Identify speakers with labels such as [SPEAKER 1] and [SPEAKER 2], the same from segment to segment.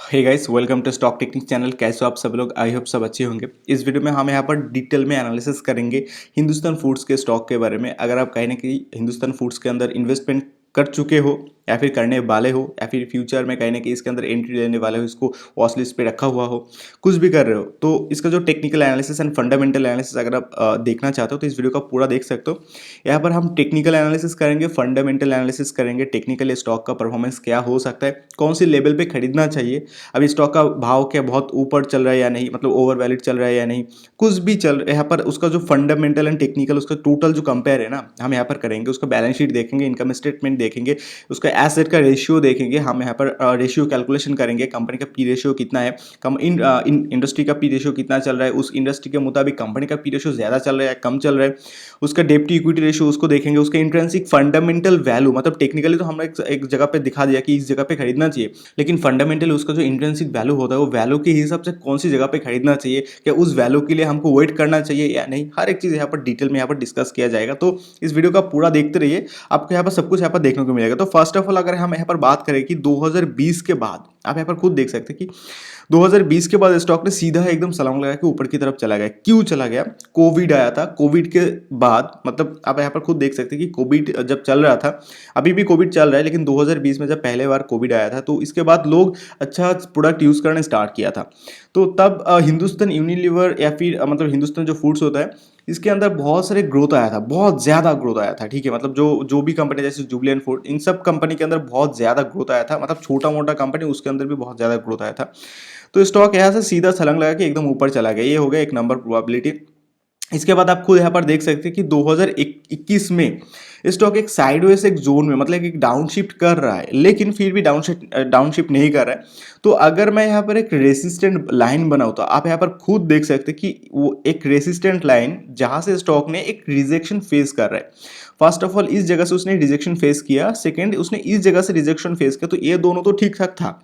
[SPEAKER 1] Hey guys, welcome to stock technique channel. कैसे हो आप सब लोग? आई होप सब अच्छे होंगे। इस वीडियो में हम यहाँ पर डिटेल में एनालिसिस करेंगे हिंदुस्तान फूड्स के स्टॉक के बारे में। अगर आप कहीं ना कहीं हिंदुस्तान फूड्स के अंदर इन्वेस्टमेंट कर चुके हो या फिर करने वाले हो या फिर फ्यूचर में कहीं ना कहीं इसके अंदर एंट्री लेने वाले हो, इसको वॉच लिस्ट पे रखा हुआ हो, कुछ भी कर रहे हो, तो इसका जो technical analysis and fundamental analysis अगर आप देखना चाहते हो तो इस वीडियो का पूरा देख सकते हो। यहाँ पर हम टेक्निकल एनालिसिस करेंगे, फंडामेंटल एनालिसिस करेंगे, टेक्निकल स्टॉक का परफॉर्मेंस क्या हो सकता है, कौन सी लेवल पे खरीदना चाहिए, अभी स्टॉक का भाव क्या बहुत ऊपर चल रहा है या नहीं, मतलब ओवर वैलिड चल रहा है या नहीं, कुछ भी चल रहा है यहाँ पर उसका जो फंडामेंटल एंड टेक्निकल उसका टोटल जो कंपेयर है ना, हम यहाँ पर करेंगे। उसका बैलेंस शीट देखेंगे, इनकम स्टेटमेंट देखेंगे, उसका एसेट का रेशियो देखेंगे, हम यहाँ पर रेशियो कैलकुलेशन करेंगे, कंपनी का पी रेशियो कितना है, कम इंडस्ट्री का पी रेशियो कितना चल रहा है, उस इंडस्ट्री के मुताबिक कंपनी का पी रेशियो ज़्यादा चल रहा है कम चल रहा है, उसका डेप्ट टू इक्विटी रेशियो उसको देखेंगे, उसका इंट्रिंसिक फंडामेंटल वैल्यू, मतलब टेक्निकली तो हमने एक जगह पे दिखा दिया कि इस जगह पे खरीदना चाहिए, लेकिन फंडामेंटली उसका जो इंट्रिंसिक वैल्यू होता है वो वैल्यू के हिसाब से कौन सी जगह पे खरीदना चाहिए, क्या उस वैल्यू के लिए हमको वेट करना चाहिए या नहीं, हर एक चीज़ यहाँ पर डिटेल में यहाँ पर डिस्कस किया जाएगा। तो इस वीडियो का पूरा देखते रहिए, आपको यहाँ पर सब कुछ यहाँ पर देखने को मिलेगा। तो फर्स्ट ऑफ ऑल अगर हम यहाँ पर बात करें कि 2020 के बाद, आप यहाँ पर खुद देख सकते हैं कि 2020 के बाद स्टॉक ने सीधा एकदम छलांग लगा के ऊपर की तरफ चला गया। क्यों चला गया? कोविड आया था, कोविड के बाद, मतलब आप यहाँ पर खुद देख सकते हैं कि कोविड जब चल रहा था, अभी भी कोविड चल रहा है, लेकिन 2020 में जब पहले बार कोविड आया था तो इसके बाद लोग अच्छा प्रोडक्ट यूज़ करना स्टार्ट किया था। तो तब हिंदुस्तान यूनिलीवर या फिर मतलब हिंदुस्तान जो फूड्स होता है, इसके अंदर बहुत सारे ग्रोथ आया था, बहुत ज़्यादा ग्रोथ आया था। ठीक है, मतलब जो जो भी कंपनी जैसे जुबलियन फूड, इन सब कंपनी के अंदर बहुत ज़्यादा ग्रोथ आया था, मतलब छोटा मोटा कंपनी उसके अंदर भी बहुत ज़्यादा ग्रोथ आया था। तो स्टॉक यहाँ से सीधा छलांग लगा के एकदम ऊपर चला गया। ये हो गया एक नंबर प्रोबेबिलिटी। इसके बाद आप खुद यहाँ पर देख सकते हैं कि 2021 में स्टॉक एक साइडवेज एक जोन में, मतलब एक डाउन शिफ्ट कर रहा है, लेकिन फिर भी डाउन शिफ्ट नहीं कर रहा है। तो अगर मैं यहाँ पर एक रेसिस्टेंट लाइन बनाऊँ तो आप यहाँ पर खुद देख सकते हैं कि वो एक रेसिस्टेंट लाइन जहाँ से स्टॉक ने एक रिजेक्शन फेस कर रहा है। फर्स्ट ऑफ ऑल इस जगह से उसने रिजेक्शन फेस किया, सेकेंड उसने इस जगह से रिजेक्शन फेस किया, तो ये दोनों तो ठीक ठाक था।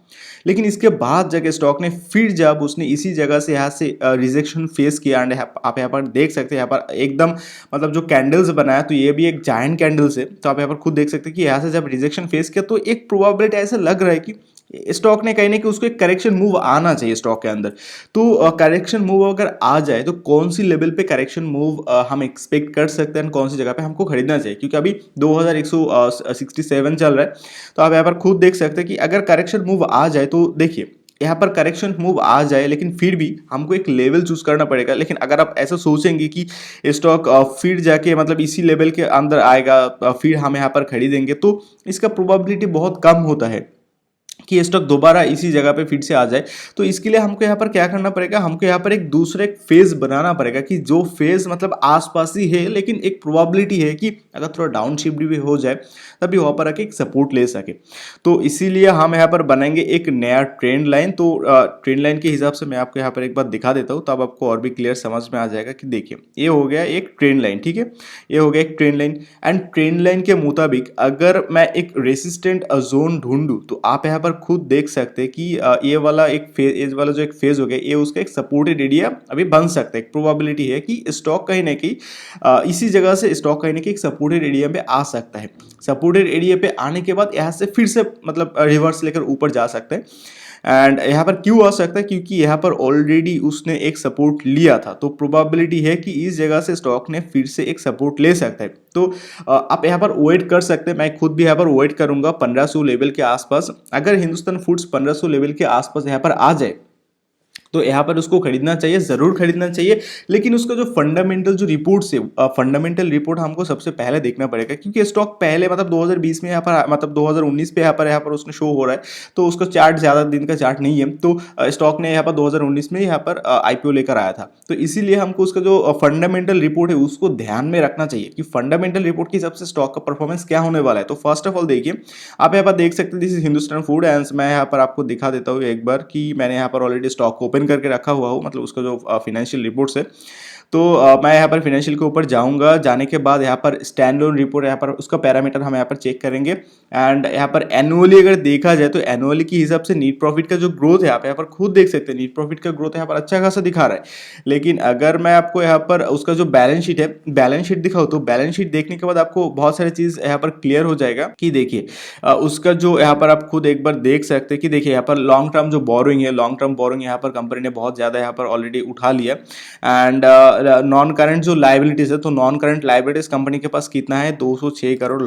[SPEAKER 1] लेकिन इसके बाद जगह स्टॉक ने फिर जब उसने इसी जगह से यहाँ से रिजेक्शन फेस किया, एंड आप यहाँ पर देख सकते हैं यहाँ पर एकदम मतलब जो कैंडल्स बनाया, तो ये भी एक जायंट कैंडल्स है। तो आप यहाँ पर खुद देख सकते हैं कि यहाँ से जब रिजेक्शन फेस किया तो एक प्रोबेबिलिटी ऐसा लग रहा है कि स्टॉक ने कहीं ना कहीं उसको एक करेक्शन मूव आना चाहिए स्टॉक के अंदर। तो करेक्शन मूव अगर आ जाए तो कौन सी लेवल पे करेक्शन मूव हम एक्सपेक्ट कर सकते हैं, कौन सी जगह पे हमको खरीदना चाहिए, क्योंकि अभी 2167 चल रहा है। तो आप यहाँ पर खुद देख सकते हैं कि अगर करेक्शन मूव आ जाए तो देखिए यहाँ पर करेक्शन मूव आ जाए, लेकिन फिर भी हमको एक लेवल चूज करना पड़ेगा। लेकिन अगर आप ऐसा सोचेंगे कि स्टॉक फिर जाके मतलब इसी लेवल के अंदर आएगा, फिर हम यहाँ पर खरीदेंगे, तो इसका प्रोबेबिलिटी बहुत कम होता है कि स्टॉक दोबारा इसी जगह पे फिर से आ जाए। तो इसके लिए हमको यहाँ पर क्या करना पड़ेगा, हमको यहाँ पर एक दूसरे फेज बनाना पड़ेगा कि जो फेज मतलब आसपास ही है, लेकिन एक प्रोबेबिलिटी है कि अगर थोड़ा डाउन शिफ्ट भी हो जाए तभी वहाँ पर आके एक सपोर्ट ले सके। तो इसीलिए हम यहाँ पर बनाएंगे एक नया ट्रेंड लाइन। तो ट्रेंड लाइन के हिसाब से मैं आपको यहाँ पर एक बार दिखा देता हूँ, तब आपको और भी क्लियर समझ में आ जाएगा कि देखिए ये हो गया एक ट्रेंड लाइन। ठीक है, ये हो गया एक trend line, and trend line के मुताबिक अगर मैं एक रेसिस्टेंट जोन ढूंढूं तो आप यहाँ पर खुद देख सकते हैं कि ये वाला एक फेज, ये वाला जो एक फेज हो गया, ये उसका एक सपोर्टेड एरिया अभी बन सकता है। एक प्रोबेबिलिटी है कि स्टॉक कहीं ना कहीं इसी जगह से स्टॉक कहीं ना कहीं एक सपोर्टेड एरिया पे आ सकता है। सपोर्टेड एरिया पे आने के बाद यहाँ से फिर से मतलब रिवर्स लेकर ऊपर जा सकते हैं। एंड यहाँ पर क्यों आ सकता है? क्योंकि यहाँ पर ऑलरेडी उसने एक सपोर्ट लिया था, तो प्रोबेबिलिटी है कि इस जगह से स्टॉक ने फिर से एक सपोर्ट ले सकता है। तो आप यहाँ पर वेट कर सकते हैं, मैं खुद भी यहाँ पर वेट करूंगा 1500 लेवल के आसपास। अगर हिंदुस्तान फूड्स 1500 लेवल के आसपास यहाँ पर आ जाए तो यहाँ पर उसको खरीदना चाहिए, ज़रूर खरीदना चाहिए। लेकिन उसका जो फंडामेंटल जो रिपोर्ट्स है, फंडामेंटल रिपोर्ट हमको सबसे पहले देखना पड़ेगा, क्योंकि स्टॉक पहले मतलब 2020 में यहाँ पर मतलब 2019 पे यहाँ पर उसने शो हो रहा है, तो उसका चार्ट ज़्यादा दिन का चार्ट नहीं है। तो स्टॉक ने यहाँ पर 2019 में यहाँ पर IPO लेकर आया था, तो इसीलिए हमको उसका जो फंडामेंटल रिपोर्ट है उसको ध्यान में रखना चाहिए कि फंडामेंटल रिपोर्ट के हिसाब से स्टॉक का परफॉर्मेंस क्या होने वाला है। तो फर्स्ट ऑफ ऑल देखिए, आप यहाँ पर देख सकते हैं this is Hindustan food, and मैं यहाँ पर आपको दिखा देता हूँ एक बार कि मैंने यहाँ पर ऑलरेडी स्टॉक ओपन करके रखा हुआ हूँ, मतलब उसका जो फाइनेंशियल रिपोर्ट्स है। तो मैं यहाँ पर फिनेंशियल के ऊपर जाऊँगा, जाने के बाद यहाँ पर स्टैंड लोन रिपोर्ट यहाँ पर उसका पैरामीटर हम यहाँ पर चेक करेंगे। एंड यहाँ पर एनुअली अगर देखा जाए तो एनुअली के हिसाब से नीट प्रॉफिट का जो ग्रोथ है आप यहाँ पर खुद देख सकते हैं, नीट प्रॉफिट का ग्रोथ यहाँ पर अच्छा खासा दिखा रहा है। लेकिन अगर मैं आपको यहाँ पर उसका जो बैलेंस शीट है, बैलेंस शीट दिखाऊँ तो बैलेंस शीट देखने के बाद आपको बहुत सारी चीज़ यहाँ पर क्लियर हो जाएगा कि देखिए उसका जो यहाँ पर आप खुद एक बार देख सकते हैं कि देखिए यहाँ पर लॉन्ग टर्म जो बोरोइंग है, लॉन्ग टर्म बोरोइंग यहाँ पर कंपनी ने बहुत ज़्यादा यहाँ पर ऑलरेडी उठा लिया। एंड नॉन करंट जो लाइबिलिटीज़ है, तो नॉन करंट लाइबिलिटीज़ कंपनी के पास कितना है, 206 करोड़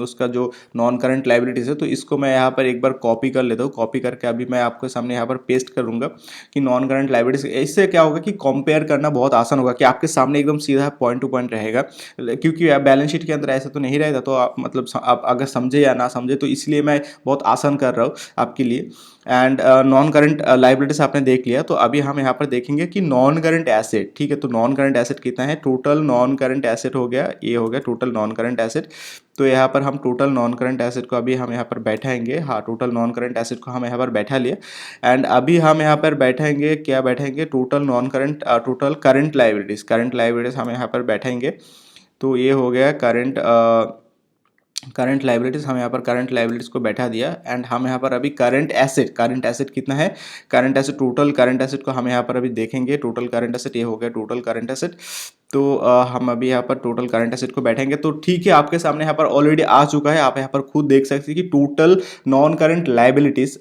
[SPEAKER 1] उसका जो नॉन करंट लाइबिलिटीज़ है। तो इसको मैं यहाँ पर एक बार कॉपी कर लेता हूँ, कॉपी करके अभी मैं आपके सामने यहाँ पर पेस्ट करूँगा कि नॉन करंट लाइबिलिटीज़। इससे क्या होगा कि कंपेयर करना बहुत आसान होगा कि आपके सामने एकदम सीधा पॉइंट टू पॉइंट रहेगा, क्योंकि बैलेंस शीट के अंदर ऐसा तो नहीं रहेगा। तो आप मतलब आप अगर समझे या ना समझे, तो इसलिए मैं बहुत आसान कर रहा हूँ आपके लिए। एंड नॉन करंट लाइबिलिटीज आपने देख लिया, तो अभी हम यहाँ पर देखेंगे कि नॉन करंट एसेट, ठीक है। तो नॉन करंट एसेट कितना है, टोटल नॉन करंट एसेट हो गया, ये हो गया टोटल नॉन करंट एसेट। तो यहाँ पर हम टोटल नॉन करंट एसेट को अभी हम यहाँ पर बैठाएंगे, हाँ टोटल नॉन करंट एसेट को हम यहाँ पर बैठा लिया। एंड अभी हम यहाँ पर बैठाएंगे, क्या बैठाएंगे, total non current total current liabilities, current liabilities हम यहाँ पर बैठाएंगे। तो ये हो गया करंट लाइबिलिटीज, हम यहाँ पर करंट लाइबिलिटीज को बैठा दिया। एंड हम यहाँ पर अभी करंट एसेट कितना है, current asset, total current asset को हम यहाँ पर अभी देखेंगे। टोटल करंट एसेट ये हो गया टोटल करंट एसेट। तो हम अभी यहाँ पर टोटल करंट एसेट को बैठेंगे। तो ठीक है, आपके सामने यहाँ पर ऑलरेडी आ चुका है, आप यहाँ पर खुद देख सकते हैं कि टोटल नॉन करंट लाइबिलिटीज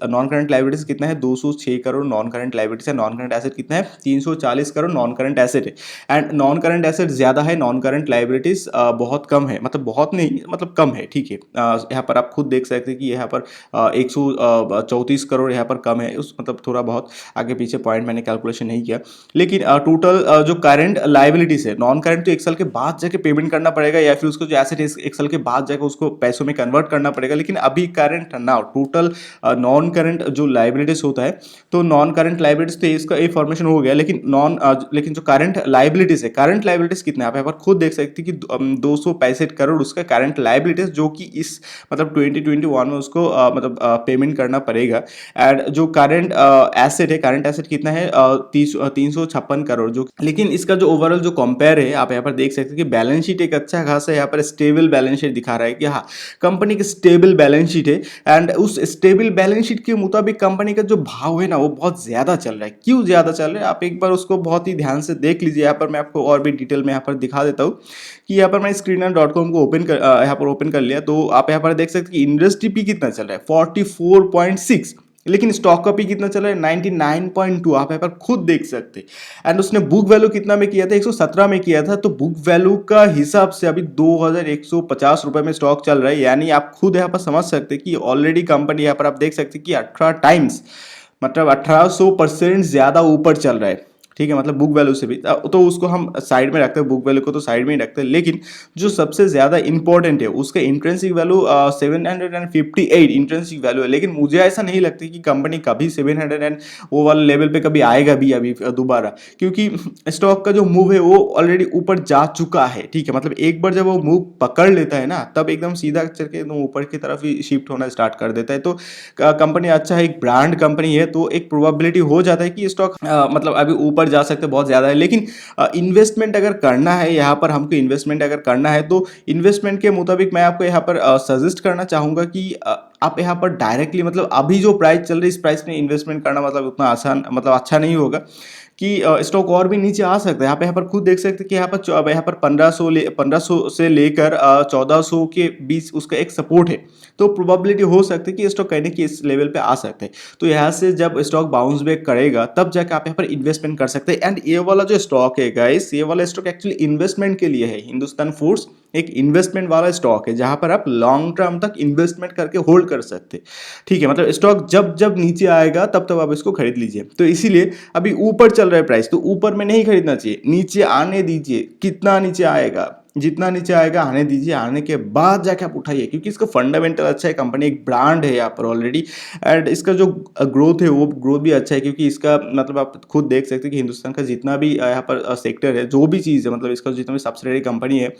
[SPEAKER 1] कितना है, 206 करोड़ नॉन करंट लाइबिलिटीज है। नॉन करंट एसेट कितना है, 340 करोड़ नॉन करंट एसेट है। एंड नॉन करंट एसेट ज़्यादा है, नॉन करंट लाइबिलिटीज बहुत कम है, मतलब बहुत नहीं, मतलब कम है, ठीक है। यहाँ पर आप खुद देख सकते हैं कि यहाँ पर 134 करोड़ यहाँ पर कम है, उस मतलब थोड़ा बहुत आगे पीछे पॉइंट मैंने कैलकुलेशन नहीं किया। लेकिन टोटल जो करंट लाइबिलिटीज है, नॉन करंट तो 1 साल के बाद जाके पेमेंट करना पड़ेगा, या फिर उसको जो एसेट है 1 साल के बाद जाकर उसको पैसों में कन्वर्ट करना पड़ेगा। लेकिन अभी current now total non current जो लाइबिलिटीज होता है, तो नॉन करंट लाइबिलिटीज तो इसका ये फॉर्मेशन हो गया। लेकिन जो करंट लाइबिलिटीज है, करंट लाइबिलिटीज कितना है आप यहाँ पर खुद देख सकते हैं कि 265 करोड़ उसका करंट लाइबिलिटीज, जो कि इस मतलब 2021 में उसको मतलब पेमेंट करना पड़ेगा। एंड जो करंट एसेट है, करंट एसेट कितना है, 356 करोड़ जो। लेकिन इसका जो ओवरऑल जो कंपेयर है, आप यहाँ पर देख सकते हैं कि बैलेंस शीट एक अच्छा खासा यहाँ पर स्टेबल बैलेंस शीट दिखा रहा है कि हाँ कंपनी की स्टेबल बैलेंस शीट है। एंड उस स्टेबल बैलेंस शीट के मुताबिक कंपनी का जो भाव है ना, वो बहुत ज्यादा चल रहा है। क्यों ज्यादा चल रहा है, आप एक बार उसको बहुत ही ध्यान से देख लीजिए। यहाँ पर मैं आपको और भी डिटेल में यहाँ पर दिखा देता हूँ कि यहाँ पर मैं screener.com को यहाँ पर ओपन कर लिया। तो आप यहाँ पर देख सकते हैं कि इंडस्ट्री पी कितना चल रहा है, 44.6, लेकिन स्टॉक का पी कितना चल रहा है, 99.2, आप यहाँ पर खुद देख सकते हैं। एंड उसने बुक वैल्यू कितना में किया था, 117 में किया था। तो बुक वैल्यू का हिसाब से अभी 2150 रुपए में स्टॉक चल रहा है। यानी आप खुद यहाँ पर समझ सकते हैं कि ऑलरेडी कंपनी यहाँ पर आप देख सकते हैं कि 18 टाइम्स, मतलब 1800% ज्यादा ऊपर चल रहा है, ठीक है। मतलब बुक वैल्यू से भी, तो उसको हम साइड में रखते हैं, बुक वैल्यू को तो साइड में ही रखते हैं। लेकिन जो सबसे ज़्यादा इंपॉर्टेंट है उसका इंट्रिंसिक वैल्यू 758 इंट्रिंसिक वैल्यू है। लेकिन मुझे ऐसा नहीं लगता कि कंपनी कभी 700 वो वाले लेवल पे कभी आएगा भी अभी दोबारा, क्योंकि स्टॉक का जो मूव है वो ऑलरेडी ऊपर जा चुका है, ठीक है। मतलब एक बार जब वो मूव पकड़ लेता है ना, तब एकदम सीधा चल के एकदम ऊपर की तरफ ही शिफ्ट होना स्टार्ट कर देता है। तो कंपनी अच्छा है, एक ब्रांड कंपनी है, तो एक प्रोबेबिलिटी हो जाता है कि स्टॉक मतलब अभी ऊपर जा सकते बहुत ज़्यादा है। लेकिन इन्वेस्टमेंट अगर करना है, यहाँ पर हमको इन्वेस्टमेंट अगर करना है, तो इन्वेस्टमेंट के मुताबिक मैं आपको यहाँ पर सजेस्ट करना चाहूँगा कि आप यहाँ पर डायरेक्टली, मतलब अभी जो प्राइस चल रही है इस प्राइस में इन्वेस्टमेंट करना मतलब उतना आसान, मतलब अच्छा नहीं होगा कि स्टॉक और भी नीचे आ सकता है। आप यहाँ पर खुद देख सकते हैं कि यहाँ पर 1500 से लेकर 1400 के बीच उसका एक सपोर्ट है। तो प्रोबेबिलिटी हो सकती है कि स्टॉक कहने की इस लेवल पे आ सकते हैं। तो यहाँ से जब स्टॉक बाउंस बैक करेगा तब जाकर आप यहाँ पर इन्वेस्टमेंट कर सकते हैं। एंड ये वाला जो स्टॉक है गाइस, ये वाला स्टॉक एक्चुअली इन्वेस्टमेंट के लिए है। हिंदुस्तान फूड्स एक इन्वेस्टमेंट वाला स्टॉक है जहां पर आप लॉन्ग टर्म तक इन्वेस्टमेंट करके होल्ड कर सकते हैं, ठीक है। मतलब स्टॉक जब जब नीचे आएगा तब तब आप इसको खरीद लीजिए। तो इसीलिए अभी ऊपर चल रहा है प्राइस, तो ऊपर में नहीं खरीदना चाहिए, नीचे आने दीजिए। कितना नीचे आएगा, जितना नीचे आएगा आने दीजिए, आने के बाद जाके आप उठाइए, क्योंकि इसका फंडामेंटल अच्छा है, कंपनी एक ब्रांड है यहाँ पर ऑलरेडी। एंड इसका जो ग्रोथ है वो ग्रोथ भी अच्छा है, क्योंकि इसका मतलब आप खुद देख सकते हैं कि हिंदुस्तान का जितना भी यहाँ पर सेक्टर है, जो भी चीज़ है, मतलब इसका जितना भी सब्सिडरी कंपनी है,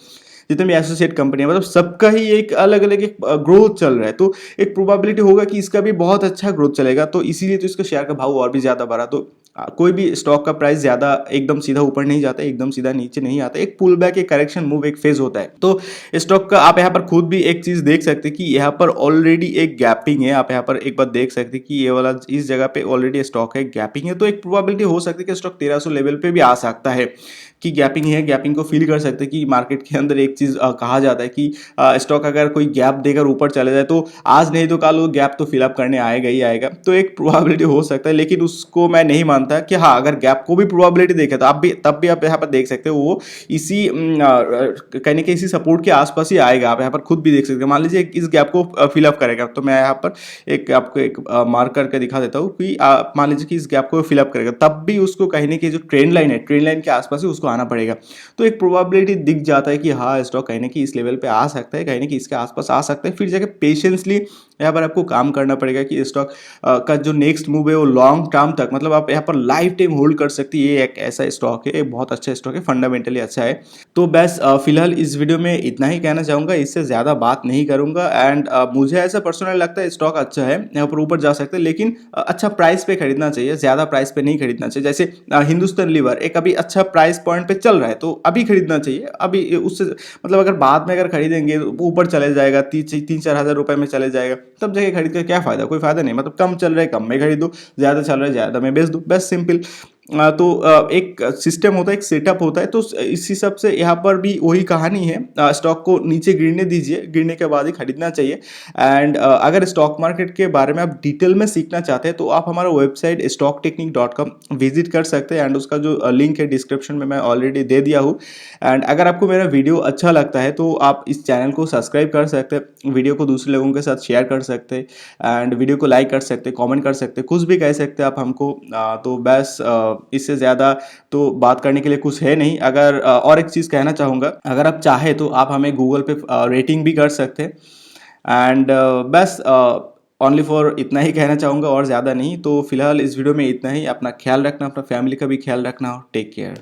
[SPEAKER 1] जितने भी एसोसिएट कंपनी है, मतलब सबका ही एक अलग अलग एक ग्रोथ चल रहा है। तो एक प्रोबेबिलिटी होगा कि इसका भी बहुत अच्छा ग्रोथ चलेगा। तो इसीलिए तो इसका शेयर का भाव और भी ज़्यादा बढ़ा। तो कोई भी स्टॉक का प्राइस ज़्यादा एकदम सीधा ऊपर नहीं जाता, एकदम सीधा नीचे नहीं आता, एक पुल बैक, एक करेक्शन मूव, एक फेज होता है। तो स्टॉक का आप यहाँ पर खुद भी एक चीज़ देख सकते हैं कि यहाँ पर ऑलरेडी एक गैपिंग है। आप यहाँ पर एक बार देख सकते हैं कि ये वाला इस जगह पे ऑलरेडी स्टॉक है, गैपिंग है, तो एक प्रोबेबिलिटी हो सकती है कि स्टॉक 1300 लेवल पे भी आ सकता है कि गैपिंग है। गैपिंग को फील कर सकते हैं कि मार्केट के अंदर एक चीज़ कहा जाता है कि स्टॉक अगर कोई गैप देकर ऊपर चले जाए तो आज नहीं तो कल वो गैप तो फिलअप करने आएगा ही आएगा, तो एक प्रोबेबिलिटी हो सकता है, लेकिन उसको मैं नहीं मानता कि हाँ अगर गैप को भी प्रोबेबिलिटी देखे तो तब भी आप यहाँ पर देख सकते हो वो इसी कहने के इसी सपोर्ट के आसपास ही आएगा। आप यहाँ पर खुद भी देख सकते हैं, मान लीजिए इस गैप को फिलअप करेगा, तो मैं यहाँ पर आपको एक मार्क करके दिखा देता हूँ कि मान लीजिए कि इस गैप को फिलअप करेगा, तब भी उसको कहने की जो ट्रेंड लाइन है, ट्रेंड लाइन के आसपास ही उसको आना पड़ेगा। तो एक प्रोबेबिलिटी दिख जाता है कि हाँ स्टॉक कहने की इस लेवल पे आ सकता है, कहने की इसके आसपास आ सकता है। फिर जाके पेशेंसली यहाँ पर आपको काम करना पड़ेगा कि स्टॉक का जो नेक्स्ट मूव है वो लॉन्ग टर्म तक, मतलब आप यहाँ पर लाइफ टाइम होल्ड कर सकती है। ये एक ऐसा स्टॉक है, बहुत अच्छा स्टॉक है, फंडामेंटली अच्छा है। तो बस फिलहाल इस वीडियो में इतना ही कहना चाहूँगा, इससे ज़्यादा बात नहीं करूँगा। एंड मुझे ऐसा पर्सनली लगता है स्टॉक अच्छा है, यहाँ पर ऊपर जा सकते हैं, लेकिन अच्छा प्राइस पे खरीदना चाहिए, ज़्यादा प्राइस पे नहीं खरीदना चाहिए। जैसे हिंदुस्तान लीवर एक अभी अच्छा प्राइस पॉइंट पे चल रहा है, तो अभी खरीदना चाहिए। अभी उससे मतलब अगर बाद में अगर खरीदेंगे ऊपर चले जाएगा, 3-4 हज़ार रुपये में चले जाएगा, तब जाके खरीद कर क्या फ़ायदा, कोई फ़ायदा नहीं। मतलब कम चल रहा है कम में खरीदो, ज़्यादा चल रहा है ज़्यादा में बेच दो, बस सिंपल। तो एक सिस्टम होता है, एक सेटअप होता है, तो इस हिसाब से यहाँ पर भी वही कहानी है। स्टॉक को नीचे गिरने दीजिए, गिरने के बाद ही खरीदना चाहिए। एंड अगर स्टॉक मार्केट के बारे में आप डिटेल में सीखना चाहते हैं तो आप हमारा वेबसाइट stocktechnique.com विजिट कर सकते हैं, एंड उसका जो लिंक है डिस्क्रिप्शन में मैं ऑलरेडी दे दिया हूँ। एंड अगर आपको मेरा वीडियो अच्छा लगता है तो आप इस चैनल को सब्सक्राइब कर सकते हैं, वीडियो को दूसरे लोगों के साथ शेयर कर सकते हैं, एंड वीडियो को लाइक कर सकते हैं, कमेंट कर सकते हैं, कुछ भी कह सकते हैं आप हमको। तो बस इससे ज़्यादा तो बात करने के लिए कुछ है नहीं। अगर और एक चीज़ कहना चाहूँगा, अगर आप चाहे तो आप हमें गूगल पे रेटिंग भी कर सकते हैं। एंड बस ओनली फॉर इतना ही कहना चाहूँगा और ज़्यादा नहीं। तो फिलहाल इस वीडियो में इतना ही। अपना ख्याल रखना, अपना फैमिली का भी ख्याल रखना। Take care.